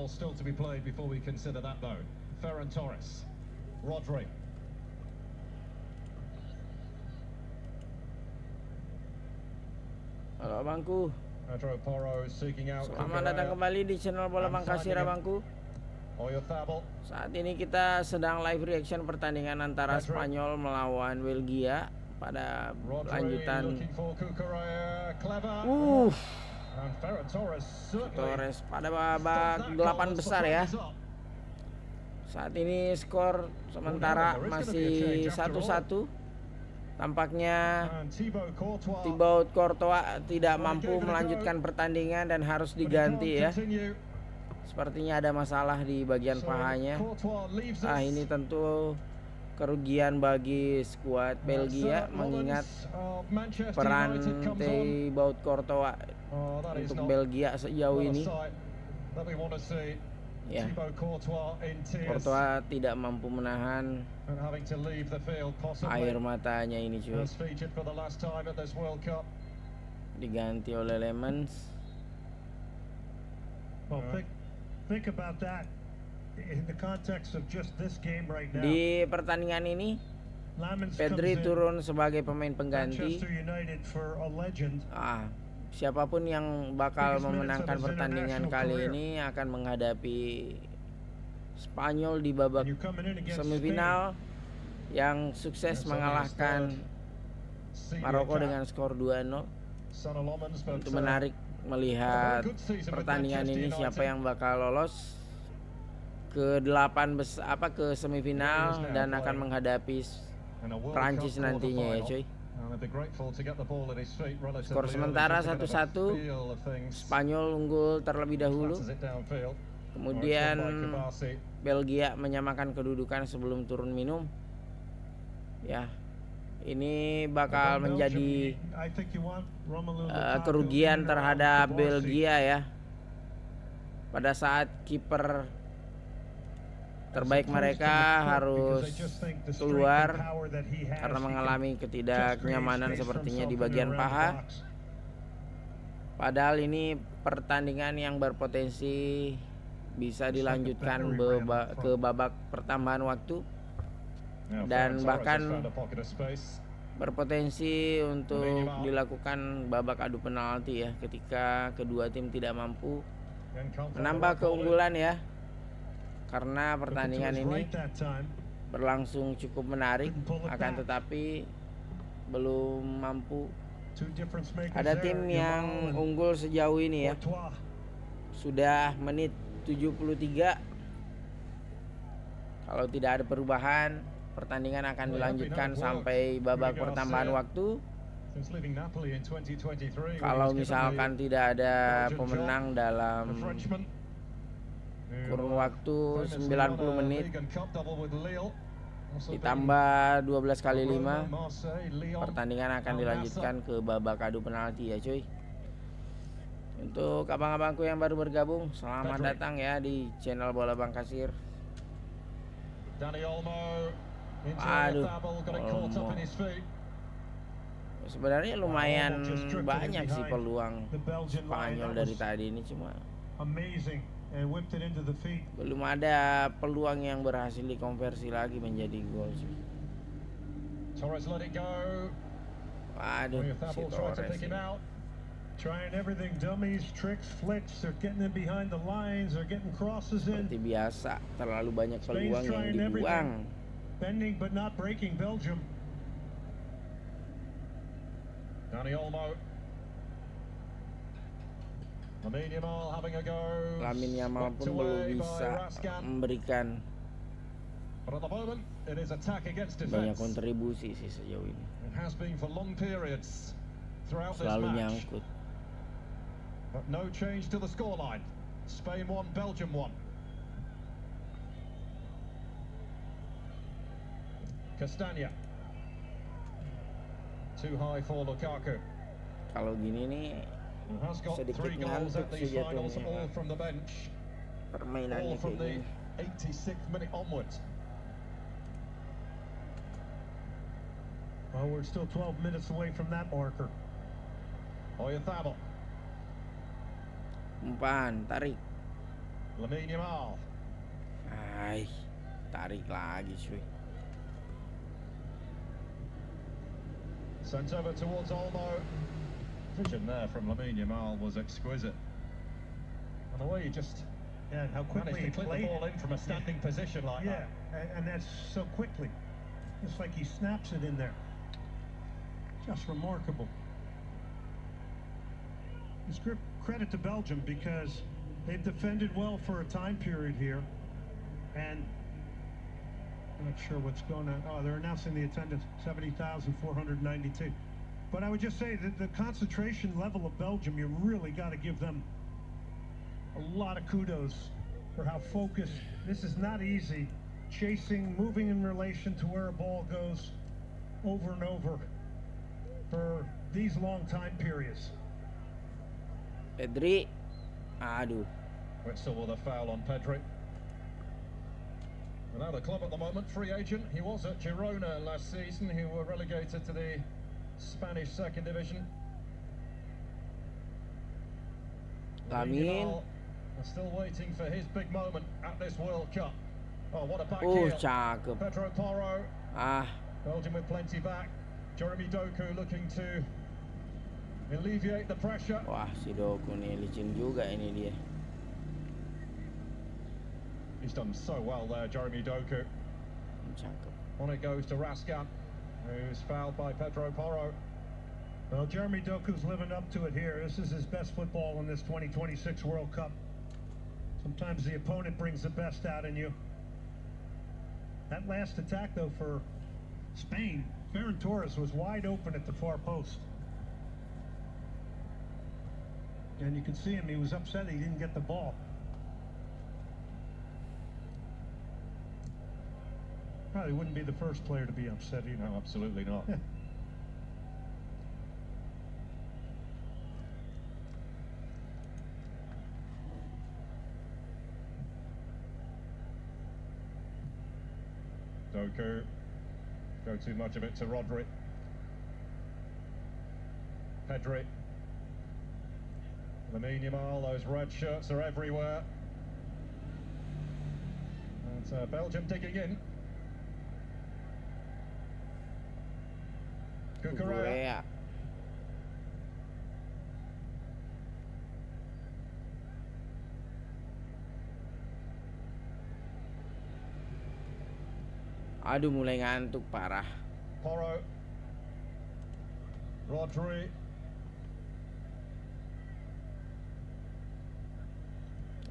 still to be played before we consider that though. Ferran Torres, Rodri. Halo abangku. Pedro Porro seeking out. Selamat datang kembali di channel Bola Bangkasir abangku. Saat ini kita sedang live reaction pertandingan antara Spanyol melawan Belgia pada lanjutan. Torres pada babak 8 besar ya. Saat ini skor sementara masih 1-1. Tampaknya Thibaut Courtois tidak mampu melanjutkan pertandingan dan harus diganti ya. Sepertinya ada masalah di bagian pahanya. Ini tentu kerugian bagi skuad Belgia mengingat peran Thibaut Courtois untuk Belgia sejauh ini. Ya, Courtois tidak mampu menahan air matanya ini cuy. Diganti oleh Lemans. Di pertandingan ini Pedri turun sebagai pemain pengganti. Siapapun yang bakal memenangkan pertandingan kali ini akan menghadapi Spanyol di babak semifinal yang sukses mengalahkan Maroko dengan skor 2-0. Untuk menarik melihat pertandingan ini siapa yang bakal lolos ke ke semifinal dan akan menghadapi Prancis nantinya ya cuy. Skor sementara 1-1. Spanyol unggul terlebih dahulu. Kemudian Belgia menyamakan kedudukan sebelum turun minum. Ya, ini bakal menjadi kerugian terhadap Belgia ya. Pada saat kiper terbaik mereka harus keluar karena mengalami ketidaknyamanan sepertinya di bagian paha. Padahal ini pertandingan yang berpotensi bisa dilanjutkan ke babak pertambahan waktu dan bahkan berpotensi untuk dilakukan babak adu penalti ya ketika kedua tim tidak mampu menambah keunggulan ya. Karena pertandingan ini berlangsung cukup menarik, akan tetapi belum mampu. Ada tim yang unggul sejauh ini ya. Sudah menit 73. Kalau tidak ada perubahan, pertandingan akan dilanjutkan sampai babak pertambahan waktu. Kalau misalkan tidak ada pemenang dalam kurun waktu 90 menit ditambah 12 kali 5, pertandingan akan dilanjutkan ke babak adu penalti ya cuy. Untuk abang-abangku yang baru bergabung, selamat datang ya di channel Bola Bangkasir. Aduh, Olmo. Sebenarnya lumayan banyak sih peluang Spanyol dari tadi ini, cuma belum ada peluang yang berhasil dikonversi lagi menjadi gol sih. Waduh, si Torres seperti biasa, terlalu banyak peluang yang dibuang. Lamine Yamal pun belum bisa memberikan banyak kontribusi sih sejauh ini. Selalu nyangkut. No change to the scoreline. Spain 1, Belgium 1. Castagna. Too high for Lukaku. Kalau gini nih sedikit ngantuk sih jatuhnya permainannya kayak gini. 86th minute onwards. Well, we're still 12 minutes away from that marker. Oyarzabal. Umpan, tarik. Lamine Yamal. Tarik lagi cuy. Sent over towards Olmo. Vision there from Lamine Yamal was exquisite. And the way he just how quickly managed to clip the ball in from a standing position like that. And that's so quickly. Just like he snaps it in there. Just remarkable. It's credit to Belgium because they've defended well for a time period here. And I'm not sure what's going on. Oh, they're announcing the attendance, 70,492. But I would just say that the concentration level of Belgium, you really got to give them a lot of kudos for how focused. This is not easy. Chasing, moving in relation to where a ball goes over and over for these long time periods. Pedri. Aduh. Whistle with a foul on Pedri. Without a club at the moment, free agent. He was at Girona last season, who were relegated to the Spanish second division. Lamine still waiting for his big moment at this World Cup. Oh, what a back Oh, heel. cakep. Pedro Porro. Ah, Belgium with plenty back. Jeremy Doku looking to alleviate the pressure. wah si Doku nih licin juga ini dia. He's done so well there, Jeremy Doku. Cakep. On it goes to Raskan, who's fouled by Pedro Porro. Well, Jeremy Doku's living up to it here. This is his best football in this 2026 World Cup. Sometimes the opponent brings the best out in you. That last attack, though, for Spain, Ferran Torres was wide open at the far post. And you can see him, he was upset he didn't get the ball. Probably wouldn't be the first player to be upset either. No, absolutely not. Doku, go too much of it to Rodri. Pedri. Lamine Yamal, those red shirts are everywhere. And Belgium digging in. Kukurea. Aduh, mulai ngantuk parah. Porro. Rodri.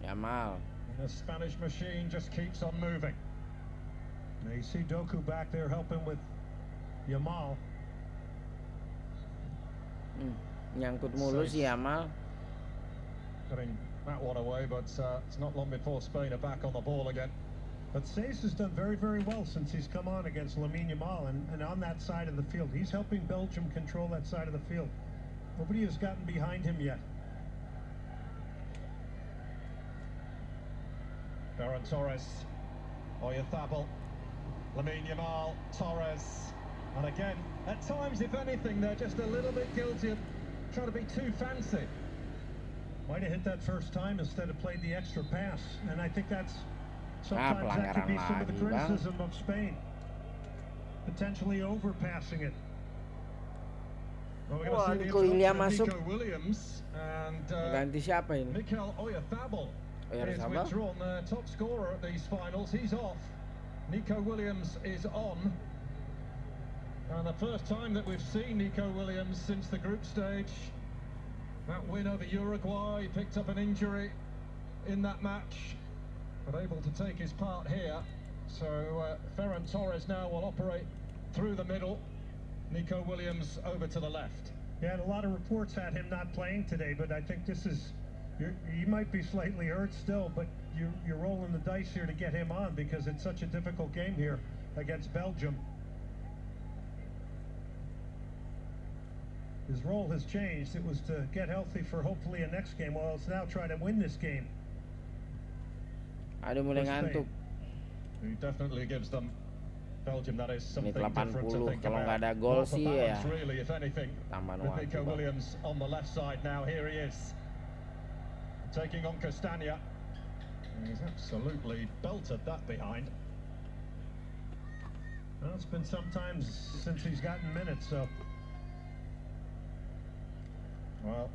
Yamal. And the Spanish machine just keeps on moving. Now you see Doku back there helping with Yamal. Nyangkut mulu si Yamal. Getting that one away, but it's not long before Spain are back on the ball again. But Sace has done very, very well since he's come on against Lamine Yamal and on that side of the field. He's helping Belgium control that side of the field. Nobody has gotten behind him yet. Ferran Torres, Oyarzabal, Lamine Yamal, Torres, and again, at times, if anything, they're just a little bit guilty of trying to be too fancy. Might have hit that first time instead of played the extra pass, and I think that's sometimes that could be some of the criticism of Spain, potentially overpassing it. Well, we're going to see the introduction of Nico Williams and Ganti siapa ini? Mikel Oyarzabal is withdrawn, the top scorer at these finals. He's off. Nico Williams is on. And the first time that we've seen Nico Williams since the group stage. That win over Uruguay, he picked up an injury in that match, but able to take his part here. So Ferran Torres now will operate through the middle. Nico Williams over to the left. Yeah, and a lot of reports had him not playing today, but I think this is, you might be slightly hurt still, but you're rolling the dice here to get him on because it's such a difficult game here against Belgium. His role has changed. It was to get healthy for hopefully a next game. Well, it's now try to win this game. Aduh, mulai ngantuk. He definitely gives them, Belgium, that is something Menit 80, different to think kalau nggak about. ada gol sih ya. Really, if anything, Tambahan with waktu. Nico Williams on the left side now. Here he is, taking on Castagna. He's absolutely belted that behind. Well, it's been some time since he's gotten minutes, so. Well,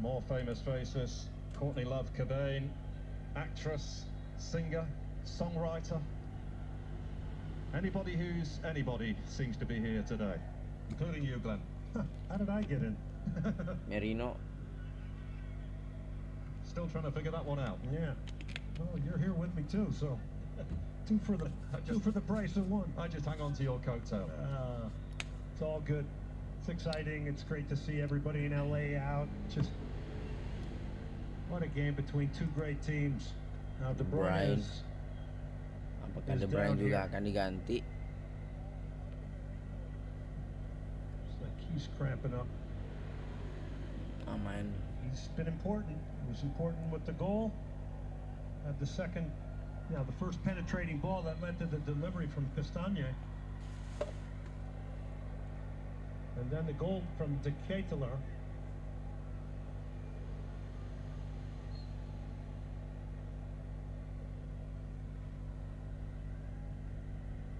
more famous faces. Courtney Love Cobain, actress, singer, songwriter. Anybody who's anybody seems to be here today, including you, Glenn. How did I get in? Merino. Still trying to figure that one out. Yeah. Well, you're here with me too, so two for the price of one. I just hang on to your coattail. It's all good. It's exciting. It's great to see everybody in LA out. Just what a game between two great teams. Now De Bruyne is. Apakah De Bruyne juga akan diganti? It's like he's cramping up. Aman. He's been important. He was important with the goal. Had the second, the first penetrating ball that led to the delivery from Castagne. And then the goal from De Ketelaar.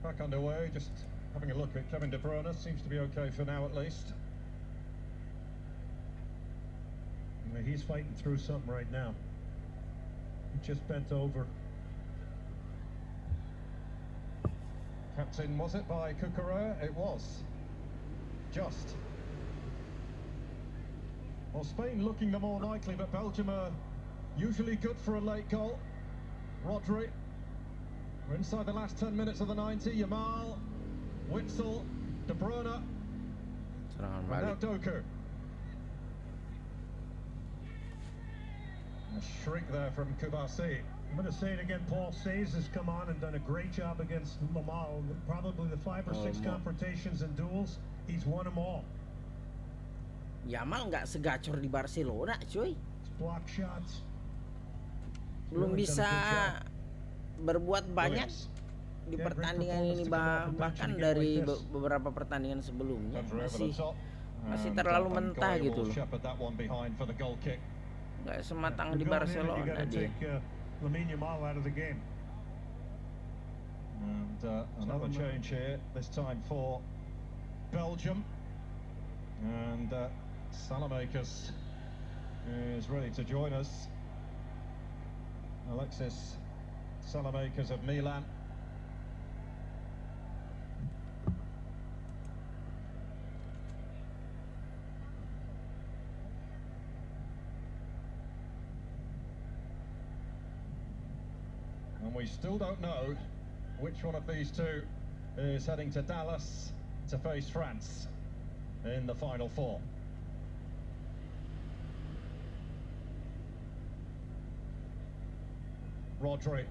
Back underway, just having a look at Kevin De Bruyne. Seems to be okay for now, at least. He's fighting through something right now. He just bent over. Captain, was it by Cucurella? It was. Just. Well, Spain looking the more likely, but Belgium are usually good for a late goal. Rodri. We're inside the last 10 minutes of the 90. Yamal, Witsel, De Bruyne, and now Doku. A shriek there from Kubasi. I'm going to say it again. Paul Says has come on and done a great job against Lamal. Probably the 5 or 6 confrontations and duels, he's won them all. Yamal nggak segacor di Barcelona, cuy. Block shots. Belum bisa berbuat banyak di pertandingan ini, bahkan dari beberapa pertandingan sebelumnya masih terlalu mentah gitu loh. Nggak sematang di Barcelona dia. And another change here, this time for Belgium. And Salamakers is ready to join us. Alexis Salamakers of Milan. And we still don't know which one of these two is heading to Dallas to face France in the Final Four. Rodri,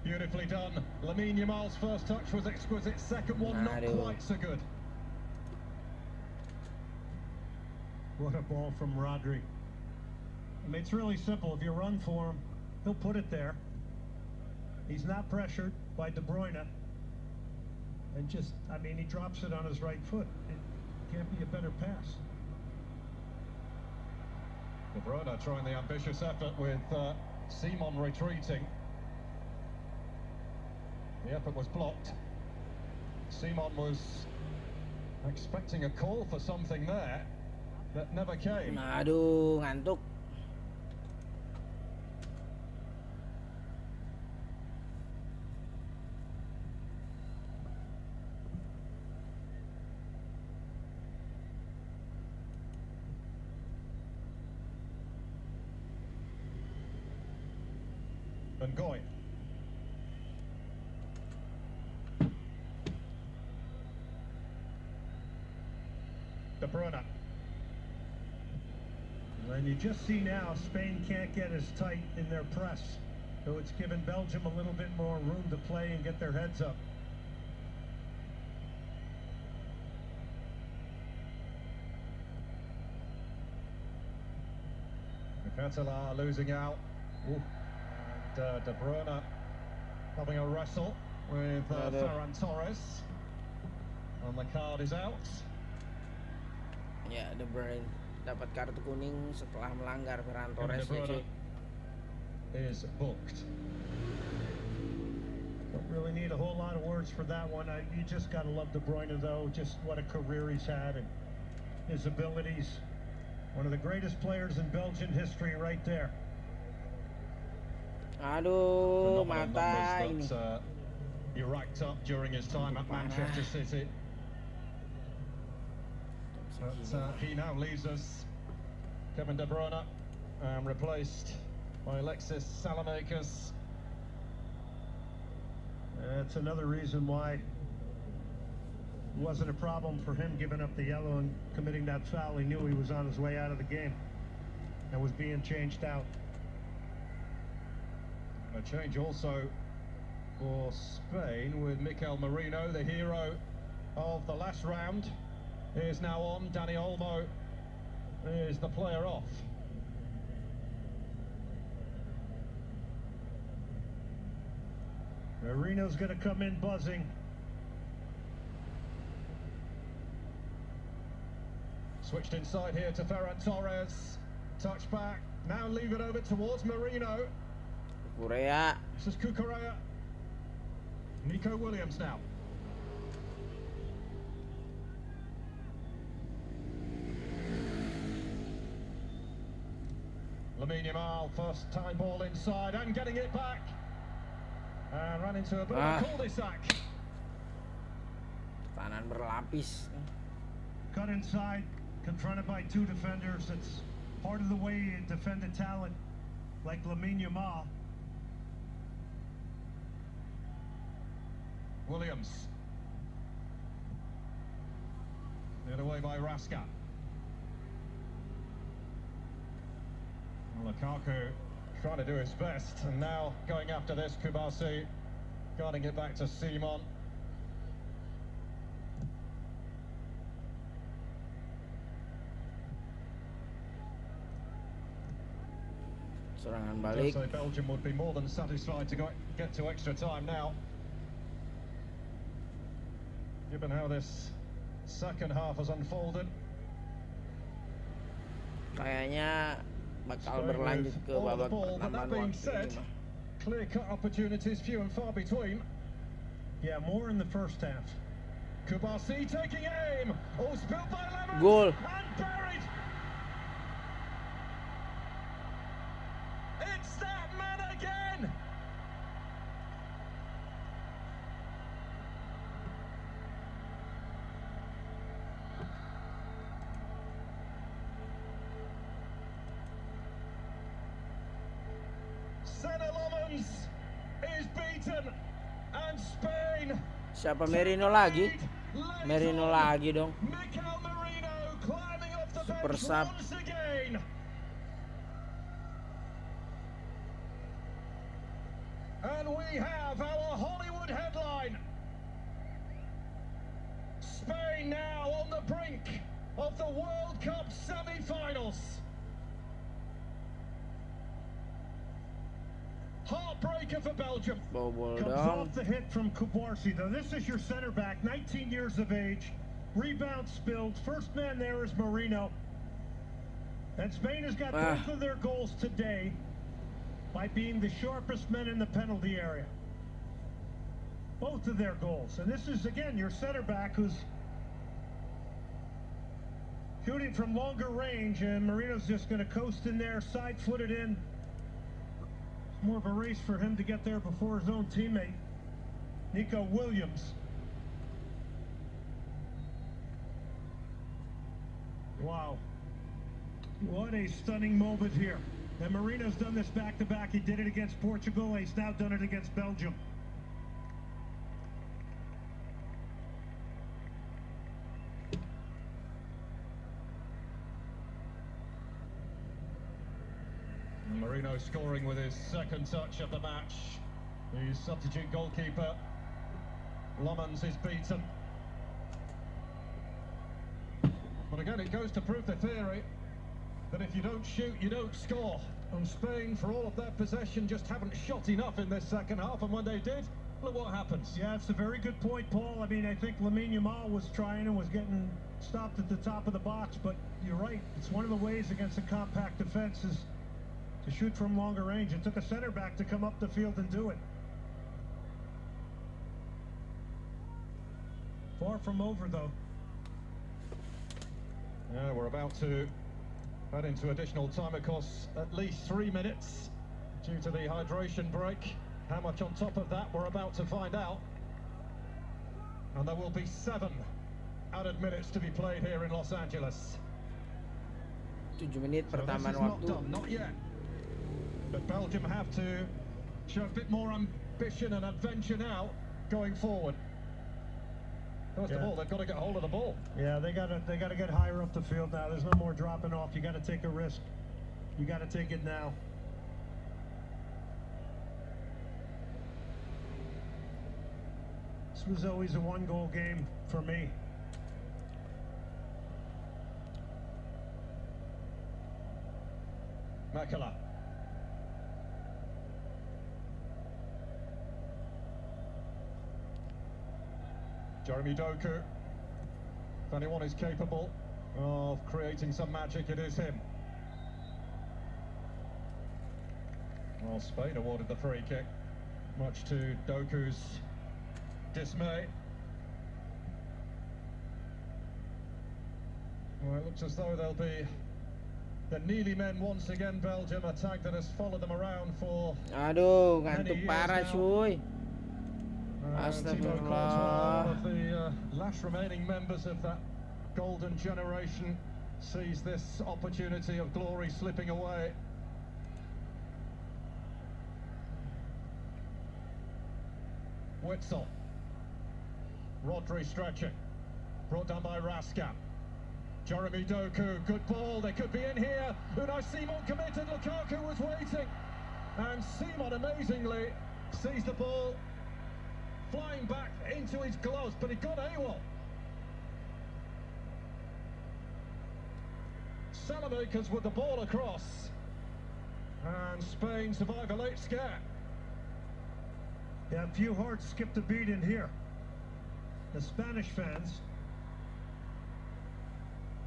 beautifully done. Lamine Yamal's first touch was exquisite. Second one, not quite so good. What a ball from Rodri. I mean, it's really simple. If you run for him, he'll put it there. He's not pressured by De Bruyne. And just, I mean, he drops it on his right foot. It can't be a better pass. De Bruyne trying the ambitious effort with Simon retreating. The effort was blocked. Simon was expecting a call for something there that never came. Aduh, ngantuk. And going. De Bruyne. And you just see now Spain can't get as tight in their press. So it's given Belgium a little bit more room to play and get their heads up. Ketelaar losing out. Ooh. And De Bruyne having a wrestle with Ferran Torres. And the card is out. Ya, De Bruyne dapat kartu kuning setelah melanggar Ferran Torres, cuy. is booked. Don't really need a whole lot of words for that one. You just got to love De Bruyne, though. Just what a career he's had and his abilities. One of the greatest players in Belgian history right there. Aduh, mata ini. He racked up during his time at Manchester City. But he now leaves us, Kevin De Bruyne, replaced by Alexis Salamakers. That's another reason why it wasn't a problem for him giving up the yellow and committing that foul. He knew he was on his way out of the game and was being changed out. A change also for Spain with Mikel Merino, the hero of the last round, is now on. Dani Olmo is the player off. Merino's going to come in buzzing. Switched inside here to Ferran Torres. Touch back. Now leave it over towards Merino. Korea. This is Kukurea. Nico Williams now. Lamine Yamal, first time ball inside and getting it back. And ran into a bit of a cul-de-sac. Tahanan berlapis. Cut inside, confronted by two defenders. It's part of the way you defend a talent like Lamine Yamal. Williams. Cleared away by Raska. Well, Lukaku trying to do his best, and now going after this, Kubasi guarding it back to Simon. Serangan balik. So Belgium would be more than satisfied to get to extra time now, given how this second half has unfolded. Kayaknya bakal berlanjut ke babak pertambahan waktu ini. Clear-cut opportunities few and far between. Yeah, more in the first half. Kubasi taking aim. Oh, spilled by Lemon. Goal. And buried. It's that man again. Lemons is beaten and Spain. Siapa Merino lagi? Merino lagi dong. Mikel Merino climbing off the Super bench sub. once again. And we have our Hollywood headline. Spain now on the brink of the World Cup semi-finals. Heartbreaker for Belgium. Comes off the hit from Kubarsi, though. This is your center back, 19 years of age. Rebound spilled. First man there is Merino. And Spain has got both of their goals today by being the sharpest men in the penalty area. Both of their goals. And this is, again, your center back who's shooting from longer range, and Merino's just going to coast in there, side-footed in. More of a race for him to get there before his own teammate, Nico Williams. Wow. What a stunning moment here. And Merino's done this back-to-back. He did it against Portugal. He's now done it against Belgium. Merino scoring with his second touch of the match. The substitute goalkeeper, Lomans, is beaten. But again, it goes to prove the theory that if you don't shoot, you don't score. And Spain, for all of their possession, just haven't shot enough in this second half. And when they did, look what happens. Yeah, it's a very good point, Paul. I mean, I think Lamine Yamal was trying and was getting stopped at the top of the box. But you're right. It's one of the ways against a compact defense is to shoot from longer range. It took a center back to come up the field and do it. Far from over, though. Yeah, we're about to head into additional time, of course, at least 3 minutes due to the hydration break. How much on top of that, we're about to find out. And there will be 7 added minutes to be played here in Los Angeles. 7 menit So pertambahan this is waktu. not done, not yet. But Belgium have to show a bit more ambition and adventure now going forward. First of all, they've got to get hold of the ball. Yeah, they gotta get higher up the field now. There's no more dropping off. You got to take a risk. You got to take it now. This was always a 1-goal game for me. Makela. Jeremy Doku. If anyone is capable of creating some magic, it is him. Well, Spain awarded the free kick, much to Doku's dismay. Well, it looks as though they'll be the Neely men once again. Belgium, a tag that has followed them around for Aduh, ngantuk parah cuy. Astagfirullah. One of the last remaining members of that golden generation sees this opportunity of glory slipping away. Witsel. Rodri stretching. Brought down by Raskan. Jeremy Doku, good ball, they could be in here. Unai Simon committed, Lukaku was waiting. And Simon amazingly sees the ball flying back into his gloves, but he got AWOL. Salamakers with the ball across. And Spain survive a late scare. Yeah, a few hearts skipped a beat in here. The Spanish fans.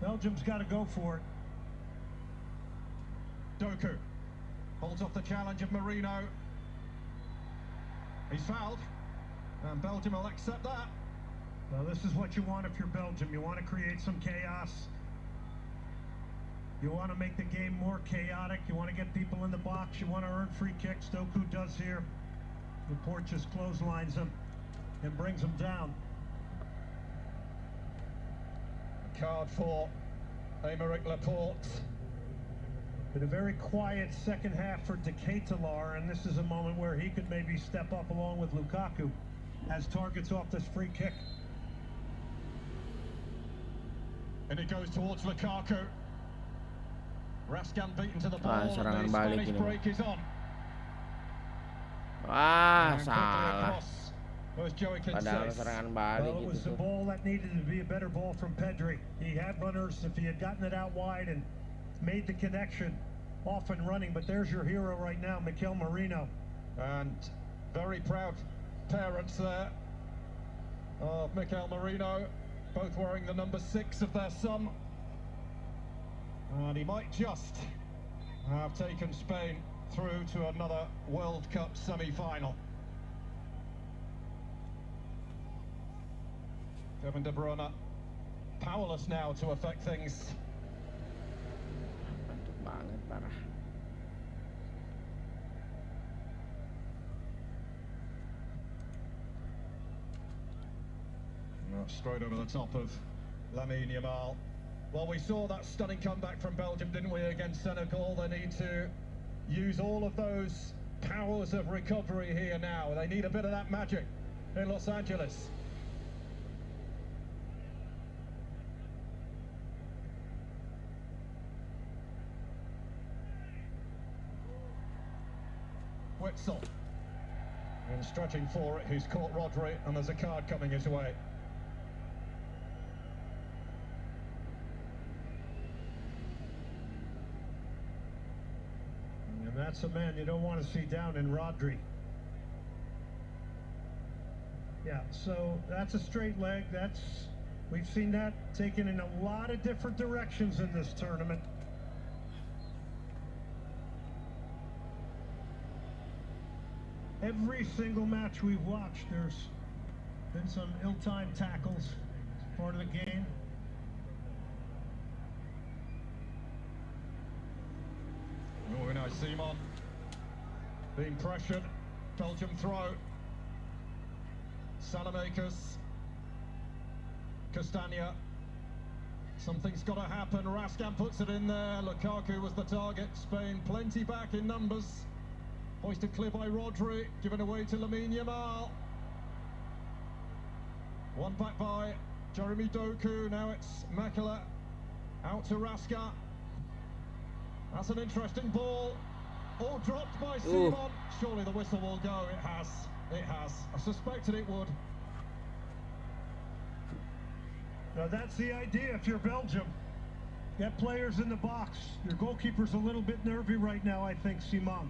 Belgium's got to go for it. Doku holds off the challenge of Marino. He's fouled, and Belgium will accept that. Well, this is what you want if you're Belgium. You want to create some chaos. You want to make the game more chaotic. You want to get people in the box. You want to earn free kicks. Doku does here. Laporte just clotheslines him and brings him down. Card for Aymeric Laporte. Been a very quiet second half for De Ketelaere, and this is a moment where he could maybe step up along with Lukaku as targets off this free kick. And it goes towards Lukaku. Raskan beaten to the ball, and serangan the balik Spanish ini. break is on. Wah, And salah. Padahal serangan balik Well, it was gitu a tuh. ball that needed to be a better ball from Pedri. He had runners. If he had gotten it out wide and made the connection, off and running. But there's your hero right now, Mikel Merino. And very proud parents there of Mikel Merino, both wearing the number 6 of their son. And he might just have taken Spain through to another World Cup semi-final. Kevin De Bruyne powerless now to affect things. Ngantuk banget parah. Straight over the top of Lamine Yamal. Well, we saw that stunning comeback from Belgium, didn't we, against Senegal? They need to use all of those powers of recovery here now. They need a bit of that magic in Los Angeles. Witsel. And stretching for it, he's caught Rodri, and there's a card coming his way. And that's a man you don't want to see down in Rodri. Yeah, so that's a straight leg. We've seen that taken in a lot of different directions in this tournament. Every single match we've watched, there's been some ill-timed tackles. It's part of the game. Oh, now Simon being pressured. Belgium throw. Salamakers. Castagna. Something's got to happen. Raskan puts it in there. Lukaku was the target. Spain plenty back in numbers. Hoisted clear by Rodri. Given away to Lamine Yamal. One back by Jeremy Doku. Now it's Makela. Out to Raska. That's an interesting ball. All dropped by Simon. Surely the whistle will go. It has. It has. I suspected it would. Now that's the idea if you're Belgium. Get players in the box. Your goalkeeper's a little bit nervy right now, I think, Simon.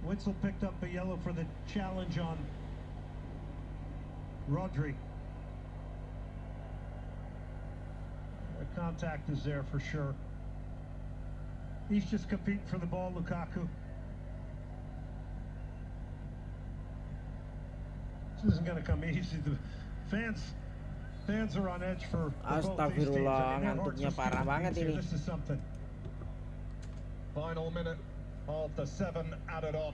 Witzel picked up a yellow for the challenge on Rodri. The contact is there for sure. He's just competing for the ball, Lukaku. This isn't going to come easy. The fans are on edge for both these teams. I mean, ngantuknya parah banget ini. This is something. Final minute of the 7 added on.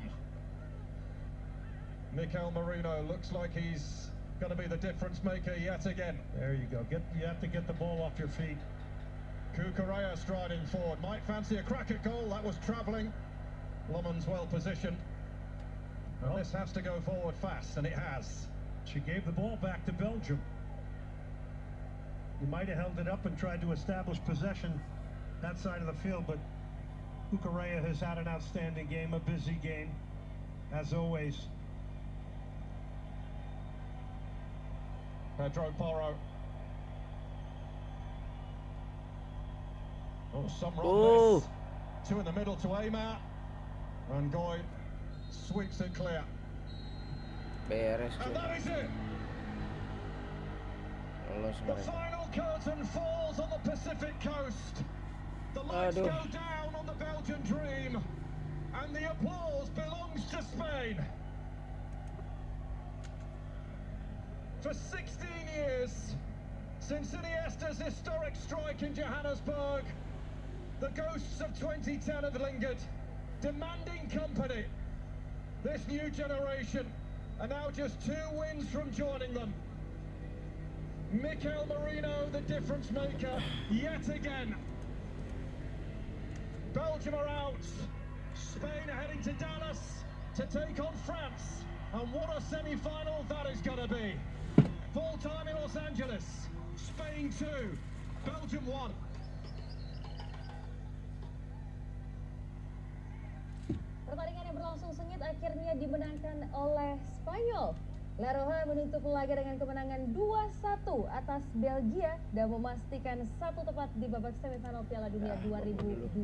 Mikel Merino looks like he's going to be the difference maker yet again. There you go. You have to get the ball off your feet. Cucurella striding forward. Might fancy a crack at goal. That was travelling. Lomon's well positioned. And this has to go forward fast, and it has. She gave the ball back to Belgium. You might have held it up and tried to establish possession that side of the field, but Cucurella has had an outstanding game, a busy game, as always. Pedro Porro. Oh, some wrongness. Two in the middle to Aymar. And Goy sweeps it clear. Beres, and that is it. The final curtain falls on the Pacific coast. The lights go down on the Belgian dream. And the applause belongs to Spain. For 16 years, since Iniesta's historic strike in Johannesburg, the ghosts of 2010 have lingered, demanding company. This new generation are now just 2 wins from joining them. Mikel Merino, the difference maker, yet again. Belgium are out. Spain are heading to Dallas to take on France. And what a semi-final that is going to be. Full time in Los Angeles. Spain 2, Belgium 1. Pertandingan yang berlangsung sengit akhirnya dimenangkan oleh Spanyol. La Roja menutup laga dengan kemenangan 2-1 atas Belgia dan memastikan 1 tempat di babak semifinal Piala Dunia 2026.